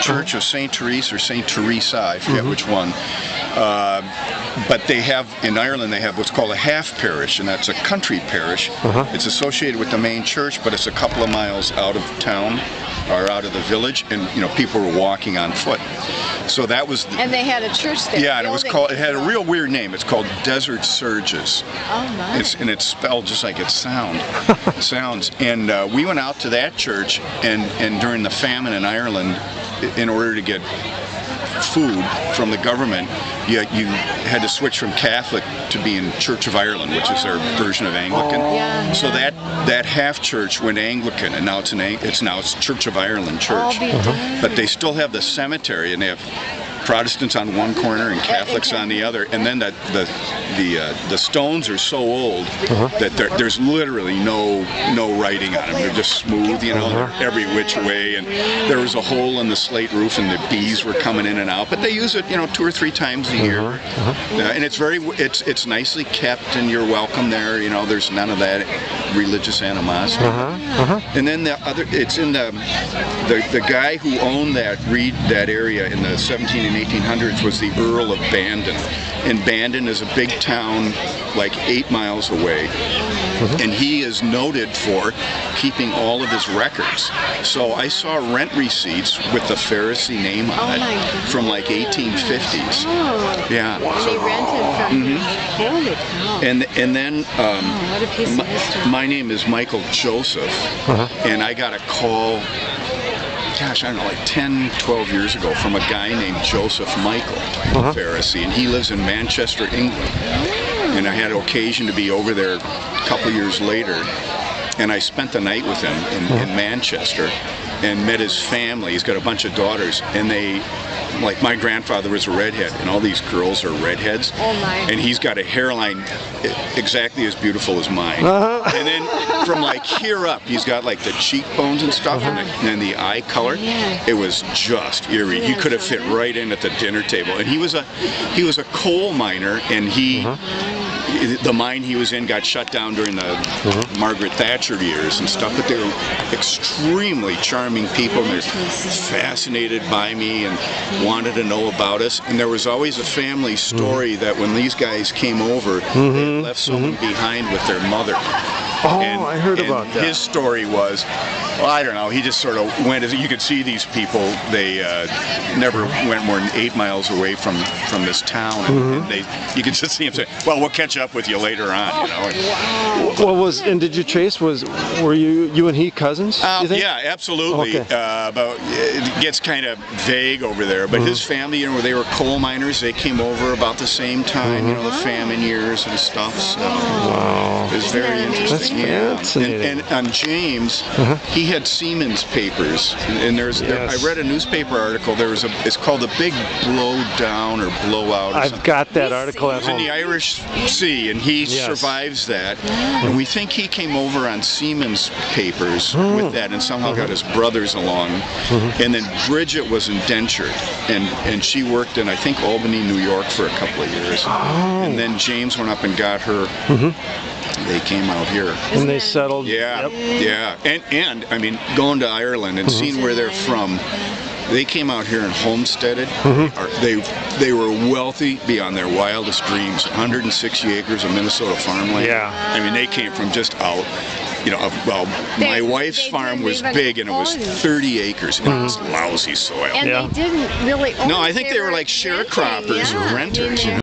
Church of St. Therese or St. Teresa, I forget which one. But they have, in Ireland, they have what's called a half parish, and that's a country parish. It's associated with the main church, but it's a couple of miles out of town, or out of the village, and people were walking on foot. So that was. And they had a church there. Yeah, and it was called. It had a real weird name. It's called Desert Surges. Oh my! It's spelled just like it sounds. And we went out to that church, and during the famine in Ireland, in order to get food from the government, you had to switch from Catholic to being Church of Ireland, which is their version of Anglican. So that half church went Anglican, and now it's Church of Ireland Church. But they still have the cemetery, and they have Protestants on one corner and Catholics on the other, and then the stones are so old that there's literally no writing on them. They're just smooth, they're every which way, and there was a hole in the slate roof, and the bees were coming in and out. But they use it, 2 or 3 times a year, and it's nicely kept, and you're welcome there. There's none of that religious animosity. And then it's in the guy who owned that area in the 17 and 1800s was the Earl of Bandon, and Bandon is a big town like 8 miles away, and he is noted for keeping all of his records. So I saw rent receipts with the Faricy name on it from like 1850s. Yeah. And they rented from him. Holy cow. And then what a piece of history. My name is Michael Joseph, and I got a call, gosh, I don't know, like 10, 12 years ago from a guy named Joseph Michael Faricy, and he lives in Manchester, England. And I had occasion to be over there a couple years later, and I spent the night with him in Manchester and met his family. He's got a bunch of daughters, and like my grandfather was a redhead, and all these girls are redheads, and he's got a hairline exactly as beautiful as mine. And then from like here up, he's got like the cheekbones and stuff, and the eye color. It was just eerie. He could have fit right in at the dinner table. And he was a coal miner, and the mine he was in got shut down during the Margaret Thatcher years and stuff, but they were extremely charming people, and they're fascinated by me and wanted to know about us. And there was always a family story that when these guys came over, they left someone behind with their mother. I heard about that. His story was, well, I don't know, he just sort of went, as you could see these people, they never went more than 8 miles away from this town, and you could just see him say, well, we'll catch up with you later on, And did you chase, were you and he cousins, you think? Yeah, absolutely. But it gets kind of vague over there, but his family, they were coal miners. They came over about the same time, the famine years and stuff, so it was very interesting. And on James, he had Siemens papers, and I read a newspaper article. It's called the Big Blowdown or Blowout. I've got that article at home. It was in the Irish Sea, and he survives that. And we think he came over on Siemens papers with that, and somehow got his brothers along. And then Bridget was indentured, and she worked in, I think, Albany, New York for a couple of years. And then James went up and got her. They came out here. And they settled. Yeah. And I mean, going to Ireland and seeing where they're from, they came out here and homesteaded. They were wealthy beyond their wildest dreams. 160 acres of Minnesota farmland. I mean, they came from just out. My wife's farm was big, and it was 30 acres, and it was lousy soil. And they didn't really own. No, I think they were like sharecroppers or renters.